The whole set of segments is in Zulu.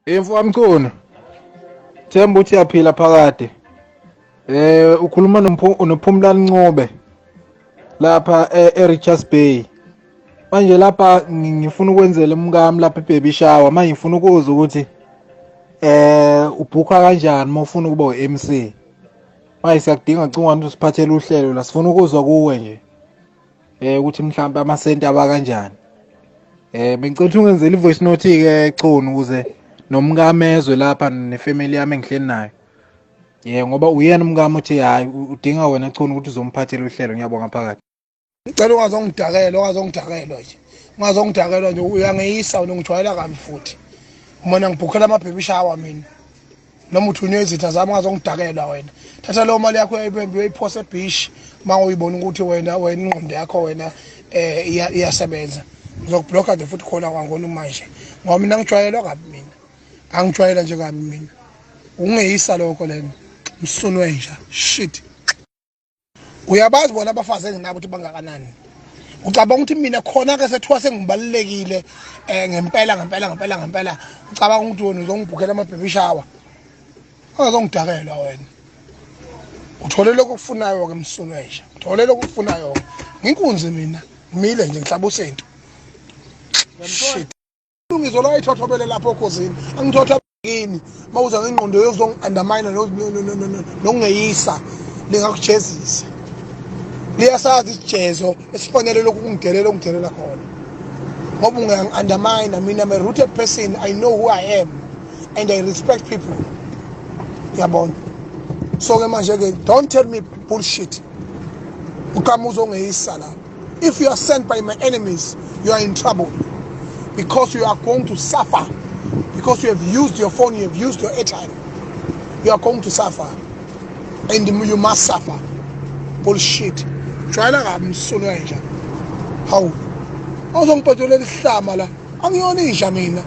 Mfowethu Mchunu, themba ukuthi yaphila phakade. Ukhuluma noPhumlani Ncube lapha eRichards Bay. Manje lapha ngifuna ukwenzela umkami lapha eBaby shower. Manje ngifuna ukuzwa ukuthi ubhuka kanjani uma ufuna ukuba uMC. Manje siyakudinga cingwane ukuthi usiphathele uhlelo la, sifuna ukuzwa kuwe nje. Ukuthi mhlawumbe amasenti aba kanjani. Bengicela ukuthi ungenzele ivoice note ke Chunu ukuze nomkamezwe lapha nefamily yami engihleli nayo. Ngoba uyena umkami uthi hayi udinga wena Chunu ukuthi uzomphathela uhlelo. Ngiyabonga phakathi. Ngicela ungazongidakela nje. Ungazongidakela nje uyangiyisa ungijwayela kabi futhi. Mina ngibhukhela ama-baby shower mina. Noma uthunywe izitha zami ungazongidakela wena. Thatha leyo mali yakho uyoyiphose ebeach uma uyibona ukuthi wena ingqondo yakho wena iyasebenza. Ngizokubloka nje futhi khona kwangona manje. Ngoba mina ngijwayelwa kabi mina. Angijwayela nje kabi mina. Ungeyisa lokho lena. Msunwe nje. Shit. Uyabazi bona abafazi enginabo ukuthi bangakanani. Ucabanga ukuthi mina khona ke sethiwa sengibalekile ngempela. Ucabanga ukuthi wena uzongibhukhela ama-baby shower. Ungazongidakela wena. Uthole lokho okufunayo ke Msunwe nje. Uthole lokho okufunayo. Nginkunzi mina. Ngimile nje ngihlaba usento. Shit. uNgizwe la ayithothobele lapho ekhosini. Angithotha yini mawuza ngengqondo yozongi-undermine nokungeyisa lingakujezisa. Liyasazi isijezo esifanele lokungidelela khona. Ngoba ungangi-undermine mina I'm a rooted person. I know who I am and I respect people. Yabona. So ke manje ke don't tell me bullshit. Ukama uzongeyisa la. If you are sent by my enemies, you are in trouble. Because you are going to suffer. Because you have used your phone, you have used your airtime. You are going to suffer. And you must suffer. Bullshit. Jwayela kabi Msunwe nje. Hawu. Awuzongiphathelele isihlama la. Angiyona inja mina.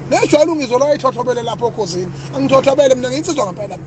Nejwayela uNgizwe la ayithothobele lapho ekhosini. Angithothobele mina ngiyinsizwa ngempela.